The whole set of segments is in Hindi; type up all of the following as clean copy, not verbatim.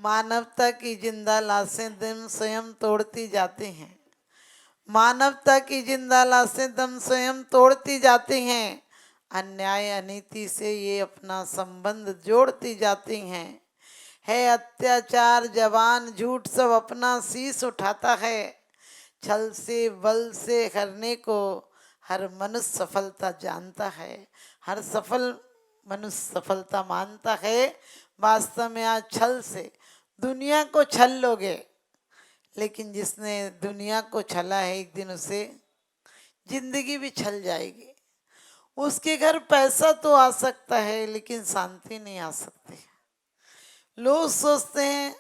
मानवता की जिंदा लाशें दम स्वयं तोड़ती जाती हैं। मानवता की जिंदा लाशें दम स्वयं तोड़ती जाती हैं। अन्याय अनीति से ये अपना संबंध जोड़ती जाती हैं। है अत्याचार जवान झूठ सब अपना शीश उठाता है। छल से बल से करने को हर मनुष्य सफलता जानता है। हर सफल मनुष्य सफलता मानता है। वास्तव में आज छल से दुनिया को छल लोगे, लेकिन जिसने दुनिया को छला है एक दिन उसे जिंदगी भी छल जाएगी। उसके घर पैसा तो आ सकता है लेकिन शांति नहीं आ सकती। लोग सोचते हैं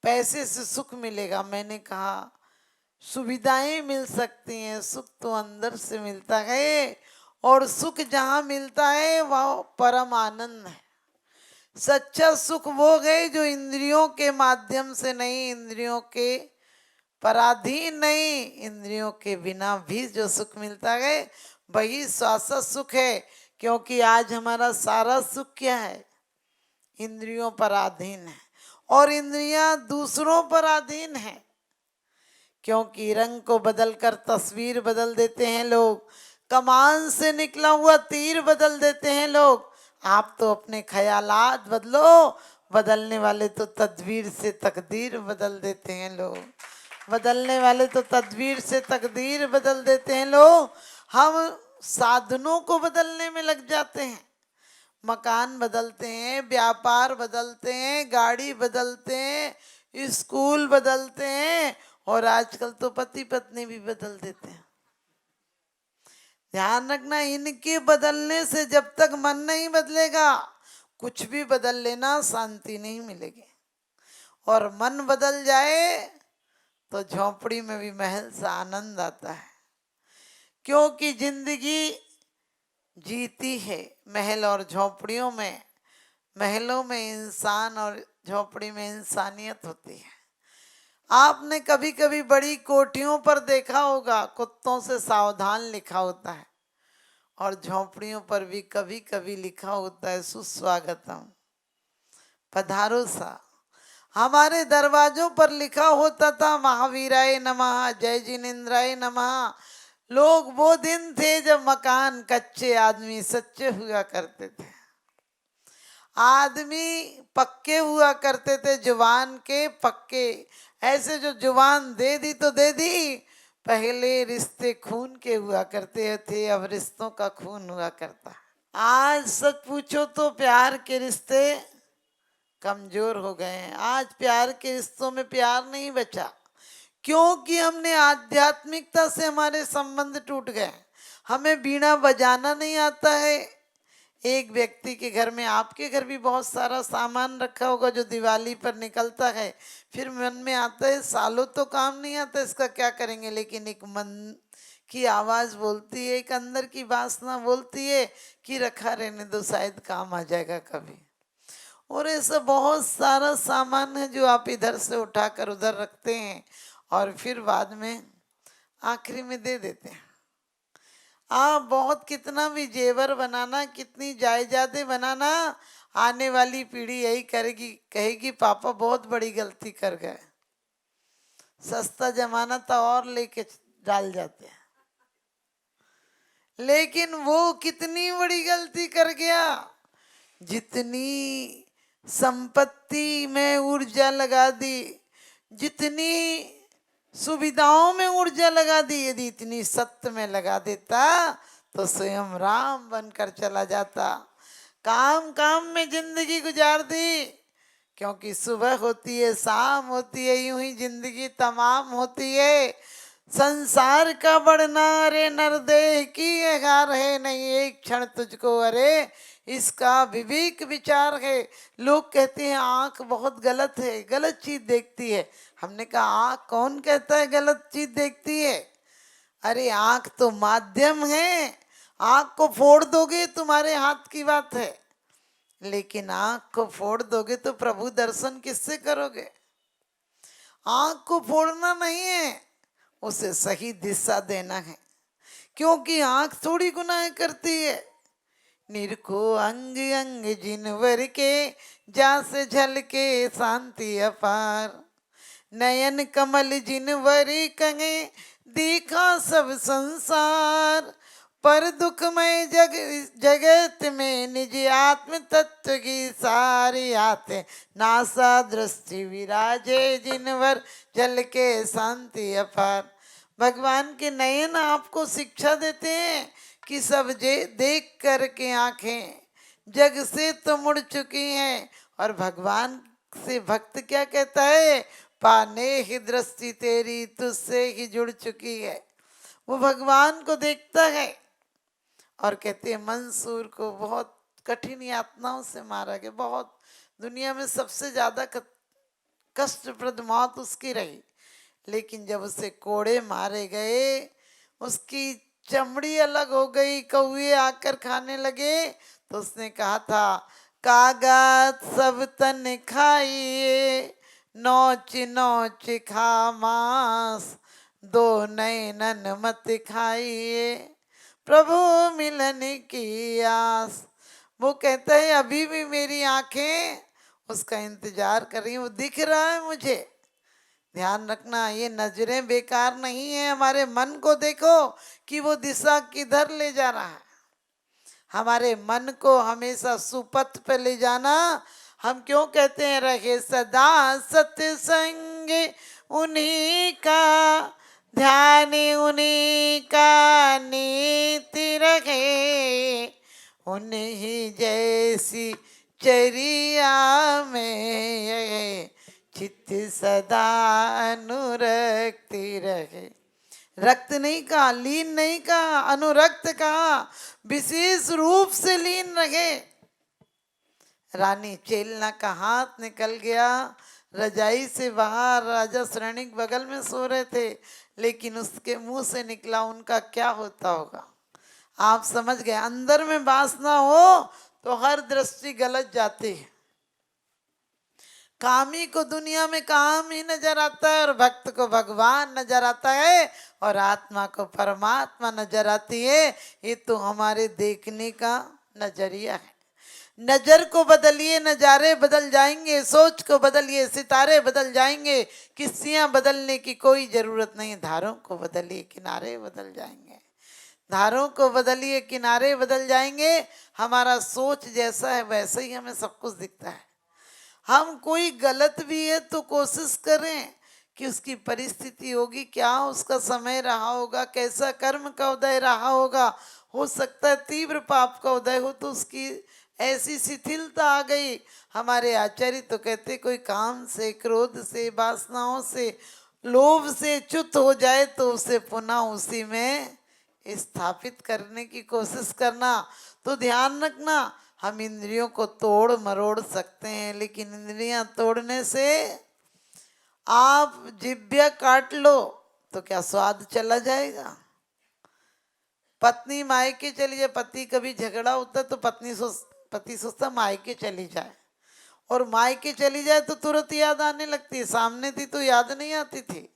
पैसे से सुख मिलेगा। मैंने कहा सुविधाएं मिल सकती हैं, सुख तो अंदर से मिलता है, और सुख जहाँ मिलता है वह परम आनंद है। सच्चा सुख वो है जो इंद्रियों के माध्यम से नहीं, इंद्रियों के पराधीन नहीं, इंद्रियों के बिना भी जो सुख मिलता है वही शाश्वत सुख है। क्योंकि आज हमारा सारा सुख क्या है? इंद्रियों पर अधीन है, और इंद्रियां दूसरों पर अधीन है। क्योंकि रंग को बदलकर तस्वीर बदल देते हैं लोग, कमान से निकला हुआ तीर बदल देते हैं लोग। आप तो अपने ख्यालात बदलो, बदलने वाले तो तदबीर से तकदीर बदल देते हैं लोग। बदलने वाले तो तदबीर से तकदीर बदल देते हैं लोग। हम साधनों को बदलने में लग जाते हैं। मकान बदलते हैं, व्यापार बदलते हैं, गाड़ी बदलते हैं, स्कूल बदलते हैं, और आजकल तो पति पत्नी भी बदल देते हैं। ध्यान रखना, इनके बदलने से जब तक मन नहीं बदलेगा, कुछ भी बदल लेना शांति नहीं मिलेगी। और मन बदल जाए तो झोंपड़ी में भी महल सा आनंद आता है। क्योंकि जिंदगी जीती है महल और झोंपड़ियों में। महलों में इंसान और झोंपड़ी में इंसानियत होती है। आपने कभी कभी बड़ी कोठियों पर देखा होगा कुत्तों से सावधान लिखा होता है, और झोंपड़ियों पर भी कभी कभी लिखा होता है सुस्वागतम, पधारो सा। हमारे दरवाजों पर लिखा होता था महावीराय नमः, जय जिनेन्द्राय नमः। लोग वो दिन थे जब मकान कच्चे, आदमी सच्चे हुआ करते थे। आदमी पक्के हुआ करते थे, जुबान के पक्के। ऐसे जो जुबान दे दी तो दे दी। पहले रिश्ते खून के हुआ करते थे, अब रिश्तों का खून हुआ करता। आज सच पूछो तो प्यार के रिश्ते कमजोर हो गए हैं। आज प्यार के रिश्तों में प्यार नहीं बचा, क्योंकि हमने आध्यात्मिकता से हमारे संबंध टूट गए। हमें बीड़ा बजाना नहीं आता है। एक व्यक्ति के घर में, आपके घर भी बहुत सारा सामान रखा होगा जो दिवाली पर निकलता है, फिर मन में आता है सालों तो काम नहीं आता, इसका क्या करेंगे। लेकिन एक मन की आवाज बोलती है, एक अंदर की वासना बोलती है कि रखा रहने दो, शायद काम आ जाएगा कभी। और ऐसा बहुत सारा सामान है जो आप इधर से उठाकर उधर रखते हैं और फिर बाद में आखिरी में दे देते हैं। आप बहुत कितना भी जेवर बनाना, कितनी जायदादें बनाना, आने वाली पीढ़ी यही करेगी, कहेगी पापा बहुत बड़ी गलती कर गए। सस्ता जमाना था और लेके डाल जाते हैं, लेकिन वो कितनी बड़ी गलती कर गया। जितनी संपत्ति में ऊर्जा लगा दी, जितनी सुविधाओं में ऊर्जा लगा दी, यदि इतनी सत्य में लगा देता तो स्वयं राम बनकर चला जाता। काम काम में जिंदगी गुजार दी, क्योंकि सुबह होती है, शाम होती है, यूं ही जिंदगी तमाम होती है। संसार का बढ़ना अरे नरदेह की एगार है, नहीं एक क्षण तुझको अरे इसका विवेक विचार है। लोग कहते हैं आंख बहुत गलत है, गलत चीज देखती है। हमने कहा आंख कौन कहता है गलत चीज देखती है? अरे आंख तो माध्यम है। आंख को फोड़ दोगे तुम्हारे हाथ की बात है, लेकिन आंख को फोड़ दोगे तो प्रभु दर्शन किससे करोगे? आंख को फोड़ना नहीं है, उसे सही दिशा देना है। क्योंकि आंख थोड़ी गुनाह करती है, निरखो अंग अंग जिनवर के, जास झलके शांति अपार। नयन कमल जिनवर कहे, देखा सब संसार। पर दुखमय जगत में निज आत्म तत्व की सारी आते, नासा दृष्टि विराजे जिनवर जल के शांति अपार। भगवान के नयन आपको शिक्षा देते हैं कि सब देख करके आंखें जग से तो मुड़ चुकी हैं, और भगवान से भक्त क्या कहता है, पाने ही दृष्टि तेरी तुझसे ही जुड़ चुकी है। वो भगवान को देखता है और कहते हैं मंसूर को बहुत कठिन यातनाओं से मारा गया, बहुत दुनिया में सबसे ज्यादा कष्टप्रद मौत उसकी रही। लेकिन जब उसे कोड़े मारे गए, उसकी चमड़ी अलग हो गई, कौए आकर खाने लगे, तो उसने कहा था, कागज सब तन खाइए, नोच नोच खा मांस, दो नैनन मत खाइए, प्रभु मिलन की आस। वो कहता है अभी भी मेरी आंखें उसका इंतजार कर रही हैं, वो दिख रहा है मुझे। ध्यान रखना, ये नजरें बेकार नहीं है। हमारे मन को देखो कि वो दिशा किधर ले जा रहा है। हमारे मन को हमेशा सुपथ पे ले जाना। हम क्यों कहते हैं रहे सदा सत्संग उन्हीं का, ध्यान उन्हीं का नीति रखे, उन्हीं जैसी चरिया में चित्त सदा अनुरक्ति रहे। रक्त नहीं कहा, लीन नहीं कहा, अनुरक्त कहा, विशेष रूप से लीन रहे। रानी चेलना का हाथ निकल गया, रजाई से बाहर राजा श्रेणिक बगल में सो रहे थे, लेकिन उसके मुंह से निकला उनका क्या होता होगा आप समझ गए। अंदर में वासना हो तो हर दृष्टि गलत जाती है। कामी को दुनिया में काम ही नजर आता है, और भक्त को भगवान नजर आता है, और आत्मा को परमात्मा नजर आती है। ये तो हमारे देखने का नजरिया है। नजर को बदलिए, नजारे बदल जाएंगे। सोच को बदलिए, सितारे बदल जाएंगे। किस्सियां बदलने की कोई जरूरत नहीं। धारों को बदलिए, किनारे बदल जाएंगे। धारों को बदलिए, किनारे बदल जाएंगे। हमारा सोच जैसा है वैसे ही हमें सब कुछ दिखता है। हम कोई गलत भी है तो कोशिश करें कि उसकी परिस्थिति होगी क्या, उसका समय रहा होगा, कैसा कर्म का उदय रहा होगा। हो सकता है तीव्र पाप का उदय हो तो उसकी ऐसी शिथिलता आ गई। हमारे आचार्य तो कहते कोई काम से, क्रोध से, वासनाओं से, लोभ से च्युत हो जाए तो उसे पुनः उसी में स्थापित करने की कोशिश करना। तो ध्यान रखना, हम इंद्रियों को तोड़ मरोड़ सकते हैं, लेकिन इंद्रियां तोड़ने से आप जिभ्या काट लो तो क्या स्वाद चला जाएगा। पत्नी मायके चली जाए, पति कभी झगड़ा होता तो पति सोचता मायके चली जाए, और मायके चली जाए तो तुरंत याद आने लगती है। सामने थी तो याद नहीं आती थी।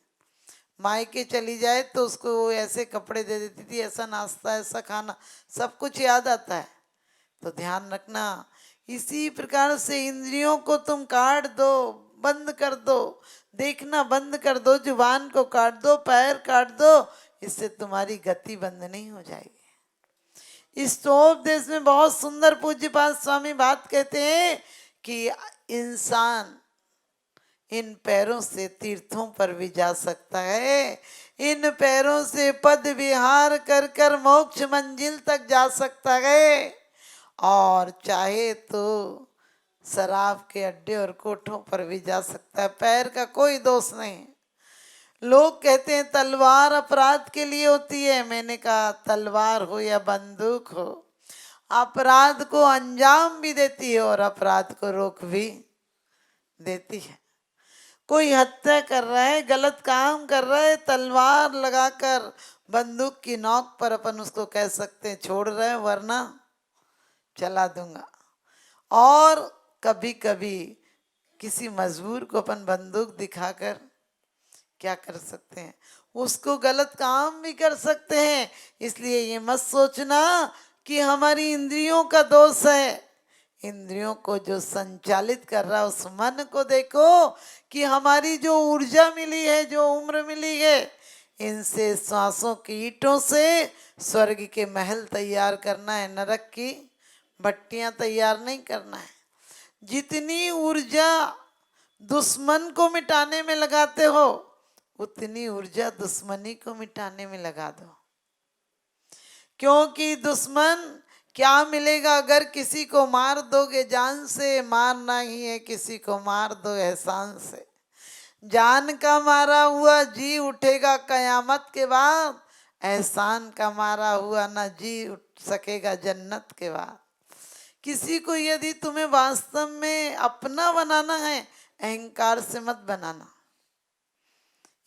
मायके चली जाए तो उसको ऐसे कपड़े दे देती थी, ऐसा नाश्ता, ऐसा खाना, सब कुछ याद आता है। तो ध्यान रखना, इसी प्रकार से इंद्रियों को तुम काट दो, बंद कर दो, देखना बंद कर दो, जुबान को काट दो, पैर काट दो, इससे तुम्हारी गति बंद नहीं हो जाएगी। इस देश में बहुत सुंदर पूज्यपाद स्वामी बात कहते हैं कि इंसान इन पैरों से तीर्थों पर भी जा सकता है, इन पैरों से पद विहार कर कर मोक्ष मंजिल तक जा सकता है, और चाहे तो शराब के अड्डे और कोठों पर भी जा सकता है। पैर का कोई दोष नहीं। लोग कहते हैं तलवार अपराध के लिए होती है। मैंने कहा तलवार हो या बंदूक हो, अपराध को अंजाम भी देती है और अपराध को रोक भी देती है। कोई हत्या कर रहा है, गलत काम कर रहा है, तलवार लगाकर बंदूक की नोक पर अपन उसको कह सकते हैं छोड़ रहे हैं वरना चला दूंगा। और कभी कभी किसी मजबूर को अपन बंदूक दिखाकर क्या कर सकते हैं, उसको गलत काम भी कर सकते हैं। इसलिए ये मत सोचना कि हमारी इंद्रियों का दोष है। इंद्रियों को जो संचालित कर रहा है उस मन को देखो कि हमारी जो ऊर्जा मिली है, जो उम्र मिली है, इनसे श्वासों की ईंटों से स्वर्ग के महल तैयार करना है, नरक की भट्टियां तैयार नहीं करना है। जितनी ऊर्जा दुश्मन को मिटाने में लगाते हो उतनी ऊर्जा दुश्मनी को मिटाने में लगा दो। क्योंकि दुश्मन क्या मिलेगा अगर किसी को मार दोगे जान से? मारना ही है, किसी को मार दो एहसान से। जान का मारा हुआ जी उठेगा कयामत के बाद, एहसान का मारा हुआ ना जी उठ सकेगा जन्नत के बाद। किसी को यदि तुम्हें वास्तव में अपना बनाना है, अहंकार से मत बनाना।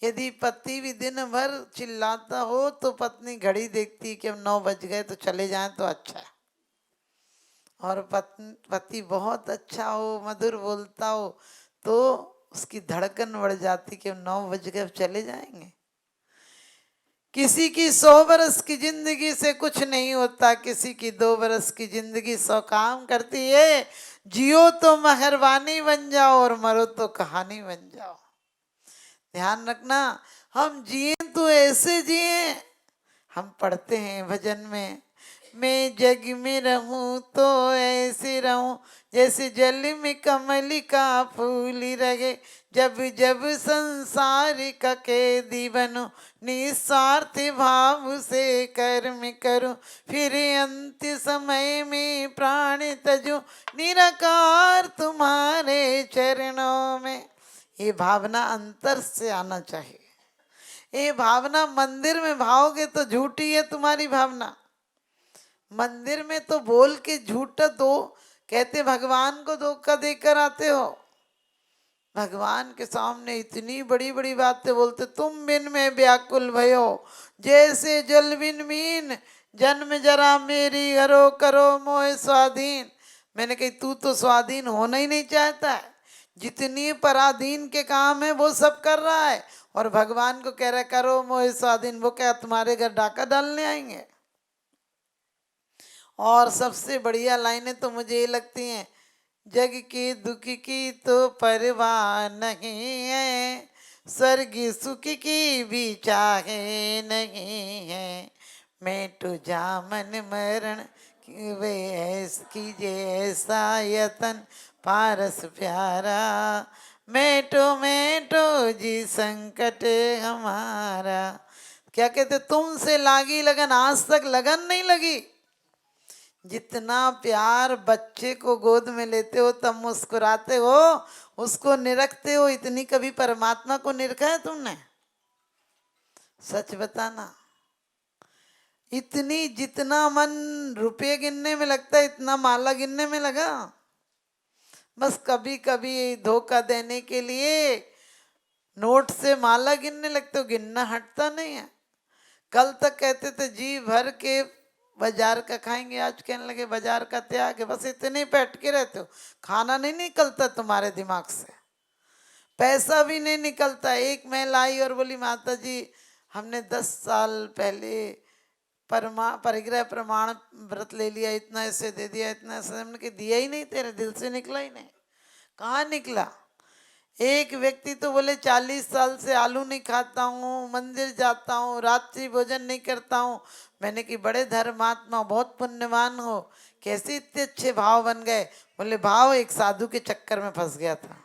यदि पति भी दिन भर चिल्लाता हो तो पत्नी घड़ी देखती कि अब 9 बज गए तो चले जाएं तो अच्छा है। और पति बहुत अच्छा हो, मधुर बोलता हो, तो उसकी धड़कन बढ़ जाती कि अब 9 बज गए अब चले जाएंगे। किसी की 100 बरस की जिंदगी से कुछ नहीं होता, किसी की 2 बरस की जिंदगी 100 काम करती है। जियो तो मेहरबानी बन जाओ और मरो तो कहानी बन जाओ। ध्यान रखना, हम जिए तो ऐसे जिए। हम पढ़ते हैं भजन में, मैं जग में रहूं तो ऐसे रहूं जैसे जल में कमलिका फूली रहे। जब जब संसार का कैदी बनूं, निस्वार्थ भाव से कर्म करूं, फिर अंत समय में प्राण तजूं, निराकार तुम्हारे चरणों में। ये भावना अंतर से आना चाहिए। ये भावना मंदिर में भाओगे तो झूठी है तुम्हारी भावना। मंदिर में तो बोल के झूठा दो, कहते भगवान को धोखा देकर आते हो। भगवान के सामने इतनी बड़ी बड़ी बातें बोलते, तुम बिन में व्याकुल भयो जैसे जल बिन मीन, जन्म जरा मेरी हरो करो मोह स्वाधीन। मैंने कही तू तो स्वाधीन होना ही नहीं चाहता है, जितनी पराधीन के काम है वो सब कर रहा है, और भगवान को कह रहा है करो मोह स्वाधीन। वो क्या तुम्हारे घर डाका डालने आएंगे? और सबसे बढ़िया लाइनें तो मुझे ये लगती हैं, जग के दुख की तो परवाह नहीं है, स्वर्ग सुख की भी चाहे नहीं है। मैं तो जामन मरण वे कीजे ऐसा यतन पारस प्यारा, मैं तो जी संकट हमारा। क्या कहते, तुमसे लागी लगन, आज तक लगन नहीं लगी। जितना प्यार बच्चे को गोद में लेते हो तब मुस्कुराते हो, उसको निरखते हो, इतनी कभी परमात्मा को निरखा है तुमने? सच बताना। इतनी जितना मन रुपये गिनने में लगता है इतना माला गिनने में लगा। बस कभी कभी धोखा देने के लिए नोट से माला गिनने लगते हो, गिनना हटता नहीं है। कल तक कहते थे जी भर के बाजार का खाएंगे, आज कहने लगे बाजार का त्याग है। बस इतने पे अटके रहते हो, खाना नहीं निकलता तुम्हारे दिमाग से, पैसा भी नहीं निकलता। एक महिला आई और बोली माता जी हमने 10 साल पहले परिग्रह प्रमाण व्रत ले लिया, इतना ऐसे दे दिया, इतना ऐसे। हमने कि दिया ही नहीं, तेरे दिल से निकला ही नहीं। कहाँ निकला? एक व्यक्ति तो बोले 40 साल से आलू नहीं खाता हूँ, मंदिर जाता हूँ, रात्रि भोजन नहीं करता हूँ। मैंने कि बड़े धर्मात्मा, बहुत पुण्यवान हो, कैसे इतने अच्छे भाव बन गए? बोले भाव एक साधु के चक्कर में फंस गया था।